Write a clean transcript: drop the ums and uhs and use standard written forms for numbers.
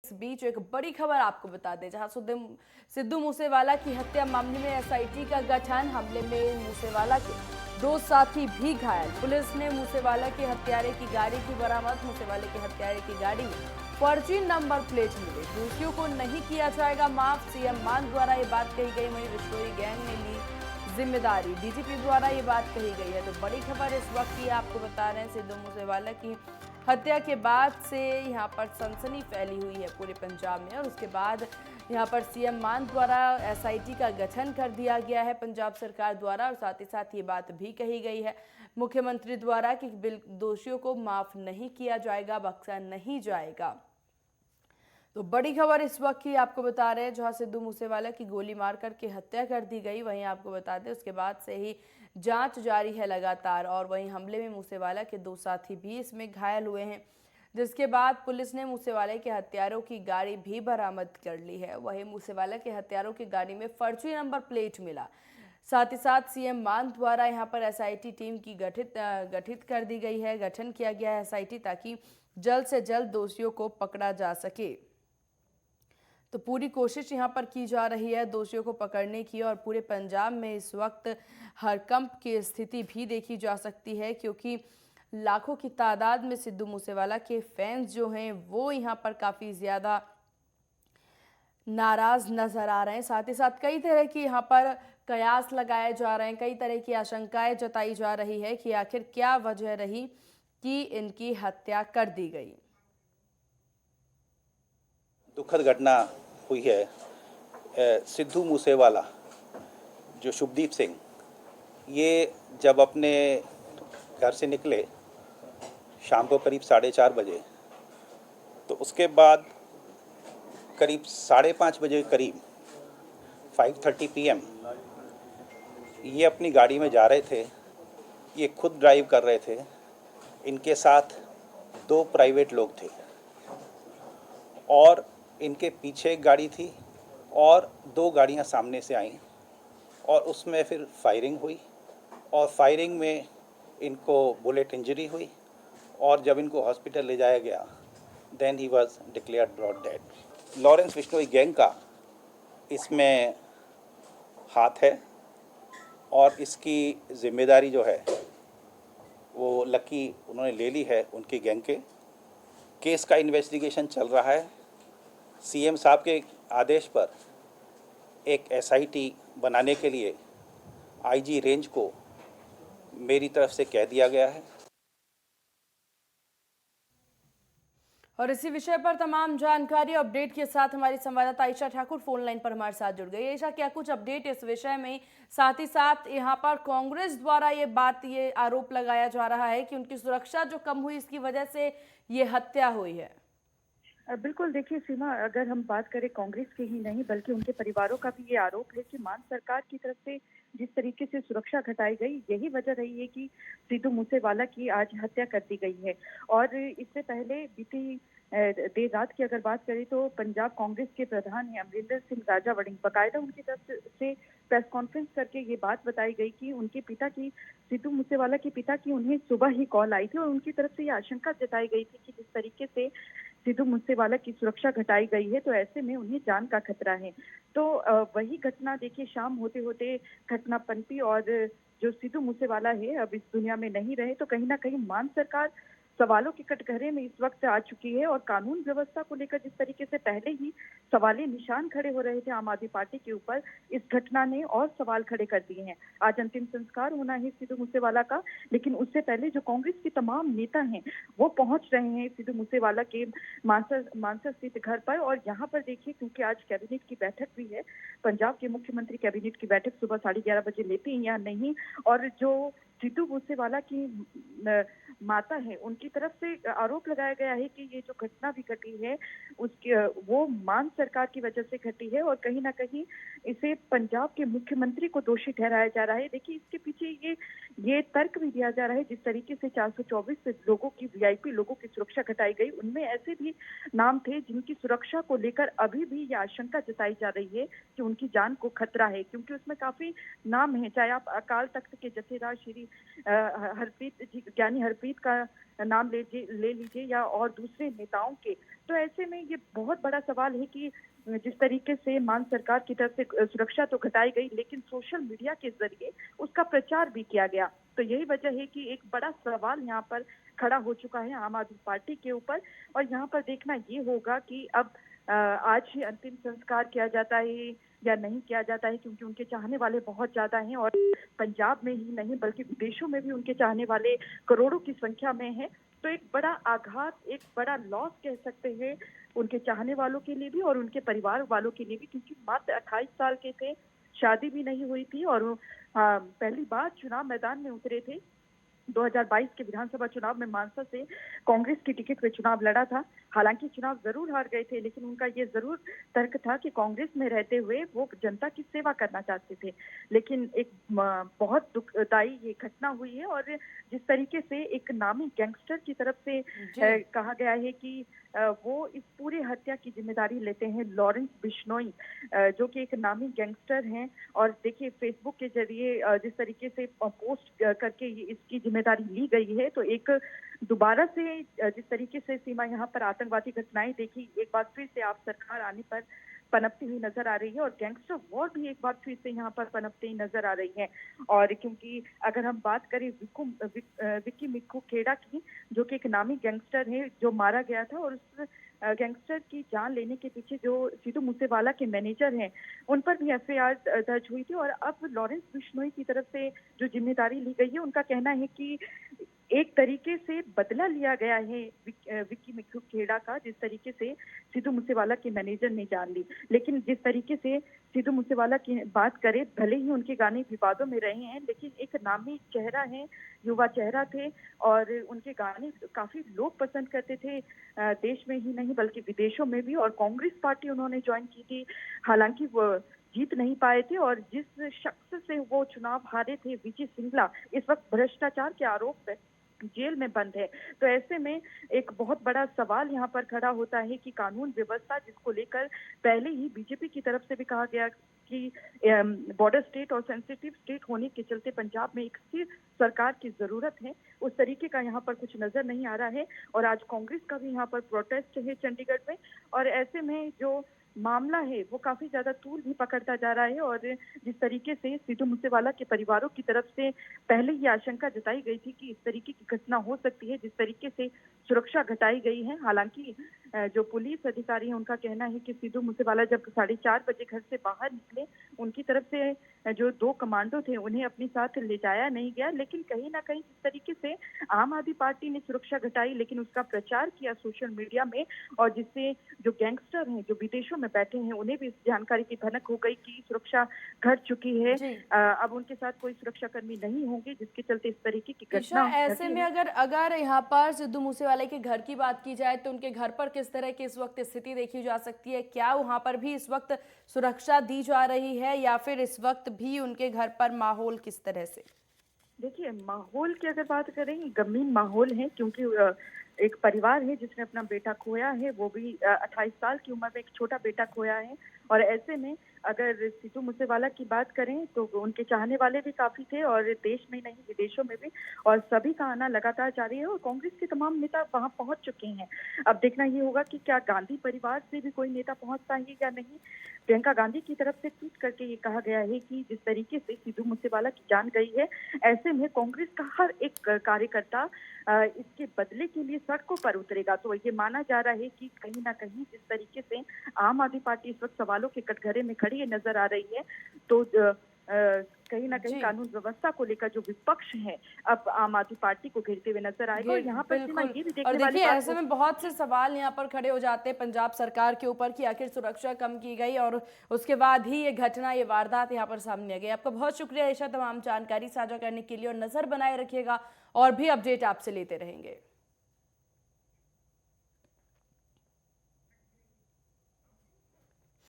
इस बीच एक बड़ी खबर आपको बता दें, जहां सिद्धू मूसेवाला की हत्या मामले में एसआईटी का गठन। हमले में मूसेवाला के 2 साथी भी घायल। पुलिस ने मूसेवाला के हत्यारे की गाड़ी की बरामद। मूसेवाले के हत्यारे की गाड़ी में फर्जी नंबर प्लेट मिले। दोषियों को नहीं किया जाएगा माफ, सीएम मान द्वारा ये बात कही गई। वहीं विश्नोई गैंग ने ली जिम्मेदारी, डीजीपी द्वारा ये बात कही गई है। तो बड़ी खबर इस वक्त की आपको बता रहे हैं, सिद्धू मूसेवाला की हत्या के बाद से यहाँ पर सनसनी फैली हुई है पूरे पंजाब में, और उसके बाद यहाँ पर सीएम मान द्वारा एसआईटी का गठन कर दिया गया है पंजाब सरकार द्वारा। और साथ ही साथ ये बात भी कही गई है मुख्यमंत्री द्वारा कि दोषियों को माफ नहीं किया जाएगा, बख्शा नहीं जाएगा। तो बड़ी खबर इस वक्त की आपको बता रहे हैं, जहां सिद्धू मूसेवाला की गोली मार करके हत्या कर दी गई। वहीं आपको बता दें उसके बाद से ही जांच जारी है लगातार, और वहीं हमले में मूसेवाला के 2 साथी भी इसमें घायल हुए हैं, जिसके बाद पुलिस ने मूसेवाले के हत्यारों की गाड़ी भी बरामद कर ली है। वहीं मूसेवाला के हत्यारों की गाड़ी में फर्जी नंबर प्लेट मिला। साथ ही साथ सीएम मान द्वारा यहाँ पर एसआईटी टीम की गठित कर दी गई है, गठन किया गया है एसआईटी, ताकि जल्द से जल्द दोषियों को पकड़ा जा सके। तो पूरी कोशिश यहाँ पर की जा रही है दोषियों को पकड़ने की, और पूरे पंजाब में इस वक्त हड़कंप की स्थिति भी देखी जा सकती है, क्योंकि लाखों की तादाद में सिद्धू मूसेवाला के फैंस जो हैं वो यहाँ पर काफ़ी ज़्यादा नाराज नजर आ रहे हैं। साथ ही साथ कई तरह की यहाँ पर कयास लगाए जा रहे हैं, कई तरह की आशंकाएं जताई जा रही है कि आखिर क्या वजह रही कि इनकी हत्या कर दी गई। दुखद घटना हुई है। सिद्धू मूसेवाला जो शुभदीप सिंह, ये जब अपने घर से निकले शाम को करीब 4:30 बजे, तो उसके बाद करीब 5:30 बजे के करीब 5:30 PM ये अपनी गाड़ी में जा रहे थे। ये खुद ड्राइव कर रहे थे, इनके साथ 2 प्राइवेट लोग थे, और इनके पीछे एक गाड़ी थी और 2 गाड़ियां सामने से आईं, और उसमें फिर फायरिंग हुई, और फायरिंग में इनको बुलेट इंजरी हुई, और जब इनको हॉस्पिटल ले जाया गया then he was declared brought dead. Lawrence Bishnoi gang का इसमें हाथ है, और इसकी जिम्मेदारी जो है वो लकी उन्होंने ले ली है उनकी गैंग के। केस का इन्वेस्टिगेशन चल रहा है। सीएम साहब के आदेश पर एक एसआईटी बनाने के लिए आईजी रेंज को मेरी तरफ से कह दिया गया है। और इसी विषय पर तमाम जानकारी अपडेट के साथ हमारी संवाददाता आयशा ठाकुर फोन लाइन पर हमारे साथ जुड़ गई। आयशा, क्या कुछ अपडेट इस विषय में? साथ ही साथ यहाँ पर कांग्रेस द्वारा ये आरोप लगाया जा रहा है कि उनकी सुरक्षा जो कम हुई, इसकी वजह से ये हत्या हुई है। बिल्कुल, देखिए सीमा, अगर हम बात करें कांग्रेस के ही नहीं बल्कि उनके परिवारों का भी ये आरोप है कि मान सरकार की तरफ से जिस तरीके से सुरक्षा घटाई गई, यही वजह रही है कि सिद्धू मूसेवाला की आज हत्या कर दी गई है। और इससे पहले बीती देर रात की अगर बात करें तो पंजाब कांग्रेस के प्रधान हैं अमरिंदर सिंह राजा वड़िंग, बकायदा उनकी तरफ से प्रेस कॉन्फ्रेंस करके ये बात बताई गई कि उनके पिता की, सिद्धू मूसेवाला के पिता की, उन्हें सुबह ही कॉल आई थी, और उनकी तरफ से ये आशंका जताई गई थी कि जिस तरीके से सिद्धू मूसेवाला की सुरक्षा घटाई गई है तो ऐसे में उन्हें जान का खतरा है। तो वही घटना देखिए शाम होते होते घटना पनपी, और जो सिद्धू मूसेवाला है अब इस दुनिया में नहीं रहे, तो कहीं ना कहीं मान सरकार सवालों के कटघरे में इस वक्त आ चुकी है। और कानून व्यवस्था को लेकर जिस तरीके से पहले ही सवालिया निशान खड़े हो रहे थे आम आदमी पार्टी के ऊपर, इस घटना ने और सवाल खड़े कर दिए हैं। आज अंतिम संस्कार होना है सिद्धू मूसेवाला का, लेकिन उससे पहले जो कांग्रेस के तमाम नेता हैं वो पहुंच रहे हैं सिद्धू मूसेवाला के मानसा स्थित घर पर। और यहाँ पर देखिए, क्योंकि आज कैबिनेट की बैठक भी है, पंजाब के मुख्यमंत्री कैबिनेट की बैठक सुबह 11:30 बजे लेते हैं या नहीं, और जो सिद्धू मूसेवाला की माता है उनकी तरफ से आरोप लगाया गया है कि ये जो घटना भी घटी है उसके वो मान सरकार की वजह से घटी है, और कहीं ना कहीं इसे पंजाब के मुख्यमंत्री को दोषी ठहराया जा रहा है। देखिए, इसके पीछे ये तर्क भी दिया जा रहा है, जिस तरीके से 424 लोगों की, वीआईपी लोगों की सुरक्षा घटाई गई, उनमें ऐसे भी नाम थे जिनकी सुरक्षा को लेकर अभी भी ये आशंका जताई जा रही है कि उनकी जान को खतरा है, क्योंकि उसमें काफी नाम है। चाहे आप अकाल तख्त के जथेदार श्री ज्ञानी हरप्रीत हरप्रीत का नाम ले लीजिए या और दूसरे नेताओं के। तो ऐसे में ये बहुत बड़ा सवाल है कि जिस तरीके से मान सरकार की तरफ से सुरक्षा तो घटाई गई, लेकिन सोशल मीडिया के जरिए उसका प्रचार भी किया गया। तो यही वजह है कि एक बड़ा सवाल यहाँ पर खड़ा हो चुका है आम आदमी पार्टी के ऊपर। और यहाँ पर देखना ये होगा कि अब आज ही अंतिम संस्कार किया जाता है या नहीं किया जाता है, क्योंकि उनके चाहने वाले बहुत ज्यादा हैं और पंजाब में ही नहीं बल्कि विदेशों में भी उनके चाहने वाले करोड़ों की संख्या में हैं। तो एक बड़ा आघात, एक बड़ा लॉस कह सकते हैं उनके चाहने वालों के लिए भी और उनके परिवार वालों के लिए भी, क्योंकि मात्र 28 साल के थे, शादी भी नहीं हुई थी और पहली बार चुनाव मैदान में उतरे थे। 2022 के विधानसभा चुनाव में मानसा से कांग्रेस की टिकट पे चुनाव लड़ा था। हालांकि चुनाव जरूर हार गए थे, लेकिन उनका ये जरूर तर्क था कि कांग्रेस में रहते हुए वो जनता की सेवा करना चाहते थे। लेकिन एक बहुत दुखदाई ये घटना हुई है और जिस तरीके से एक नामी गैंगस्टर की तरफ से कहा गया है कि वो इस पूरी हत्या की जिम्मेदारी लेते हैं, लॉरेंस बिश्नोई, जो कि एक नामी गैंगस्टर हैं। और देखिए फेसबुक के जरिए जिस तरीके से पोस्ट करके इसकी जिम्मेदारी ली गई है, तो एक दोबारा से जिस तरीके से सीमा यहाँ पर आतंकवादी घटनाएं देखी, एक बार फिर से आप सरकार आने पर पनपती हुई नजर आ रही है और गैंगस्टर वॉर भी एक बार फिर से यहाँ पर पनपती हुई नजर आ रही है। और क्योंकि अगर हम बात करें विक्की मिक्कू खेड़ा की, जो कि एक नामी गैंगस्टर है जो मारा गया था, और उस गैंगस्टर की जान लेने के पीछे जो सिद्धू मूसेवाला के मैनेजर हैं, उन पर भी एफआईआर दर्ज हुई थी। और अब लॉरेंस बिश्नोई की तरफ से जो जिम्मेदारी ली गई है, उनका कहना है कि एक तरीके से बदला लिया गया है विक्की मिक्कू खेड़ा का, जिस तरीके से सिद्धू मूसेवाला के मैनेजर ने जान ली। लेकिन जिस तरीके से सिद्धू मूसेवाला की बात करें, भले ही उनके गाने विवादों में रहे हैं, लेकिन एक नामी चेहरा है, युवा चेहरा थे और उनके गाने काफी लोग पसंद करते थे, देश में ही नहीं बल्कि विदेशों में भी। और कांग्रेस पार्टी उन्होंने ज्वाइन की थी, हालांकि वो जीत नहीं पाए थे। और जिस शख्स से वो चुनाव हारे थे, विजय सिंगला, इस वक्त भ्रष्टाचार के आरोप जेल में बंद है। तो ऐसे में एक बहुत बड़ा सवाल यहाँ पर खड़ा होता है कि कानून व्यवस्था, जिसको लेकर पहले ही बीजेपी की तरफ से भी कहा गया कि बॉर्डर स्टेट और सेंसिटिव स्टेट होने के चलते पंजाब में एक स्थिर सरकार की जरूरत है, उस तरीके का यहाँ पर कुछ नजर नहीं आ रहा है। और आज कांग्रेस का भी यहाँ पर प्रोटेस्ट है चंडीगढ़ में, और ऐसे में जो मामला है वो काफी ज्यादा तूल भी पकड़ता जा रहा है। और जिस तरीके से सिद्धू मूसेवाला के परिवारों की तरफ से पहले ही आशंका जताई गई थी कि इस तरीके की घटना हो सकती है, जिस तरीके से सुरक्षा घटाई गई है। हालांकि जो पुलिस अधिकारी हैं, उनका कहना है कि सिद्धू मूसेवाला जब 4:30 बजे घर से बाहर निकले, उनकी तरफ से जो 2 कमांडो थे उन्हें अपने साथ ले जाया नहीं गया। लेकिन कहीं ना कहीं जिस तरीके से आम आदमी पार्टी ने सुरक्षा घटाई, लेकिन उसका प्रचार किया सोशल मीडिया में, और जिससे जो गैंगस्टर हैं जो विदेशों में बैठे हैं, उन्हें भी इस जानकारी की भनक हो गई कि सुरक्षा घट चुकी है, अब उनके साथ कोई सुरक्षा कर्मी नहीं होंगे, जिसके चलते इस तरीके की घटना। ऐसे में अगर यहाँ पर सिद्धू मूसेवाले के घर की बात की जाए, तो उनके घर पर किस तरह की इस वक्त स्थिति देखी जा सकती है? क्या वहाँ पर भी इस वक्त सुरक्षा दी जा रही है, या फिर इस वक्त भी उनके घर पर माहौल किस तरह से? देखिए, माहौल की अगर बात करें, गमगीन माहौल है, क्योंकि एक परिवार है जिसने अपना बेटा खोया है, वो भी 28 साल की उम्र में एक छोटा बेटा खोया है। और ऐसे में अगर सिद्धू मूसेवाला की बात करें तो उनके चाहने वाले भी काफी थे, और देश में नहीं विदेशों में भी, और सभी का आना लगातार जारी है और कांग्रेस के तमाम नेता वहां पहुंच चुके हैं। अब देखना ये होगा कि क्या गांधी परिवार से भी कोई नेता पहुंच पाएंगे या नहीं। प्रियंका गांधी की तरफ से ट्वीट करके ये कहा गया है कि जिस तरीके से सिद्धू मूसेवाला की जान गई है, ऐसे में कांग्रेस का हर एक कार्यकर्ता इसके बदले के लिए सड़कों पर उतरेगा। तो ये माना जा रहा है कि कहीं ना कहीं जिस तरीके से आम आदमी पार्टी इस वक्त सवालों के कटघरे में खड़ी नजर आ रही है, तो कहीं ना कहीं कानून व्यवस्था को लेकर जो विपक्ष है अब आम आदमी पार्टी को घेरते हुए नजर आएगा। और यहाँ पर ये भी देखने वाली बात, ऐसे में बहुत से सवाल यहाँ पर खड़े हो जाते हैं पंजाब सरकार के ऊपर कि आखिर सुरक्षा कम की गई और उसके बाद ही ये घटना, ये वारदात यहाँ पर सामने आ गई। आपका बहुत शुक्रिया ईशा, तमाम जानकारी साझा करने के लिए, और नजर बनाए रखिएगा और भी अपडेट आपसे लेते रहेंगे।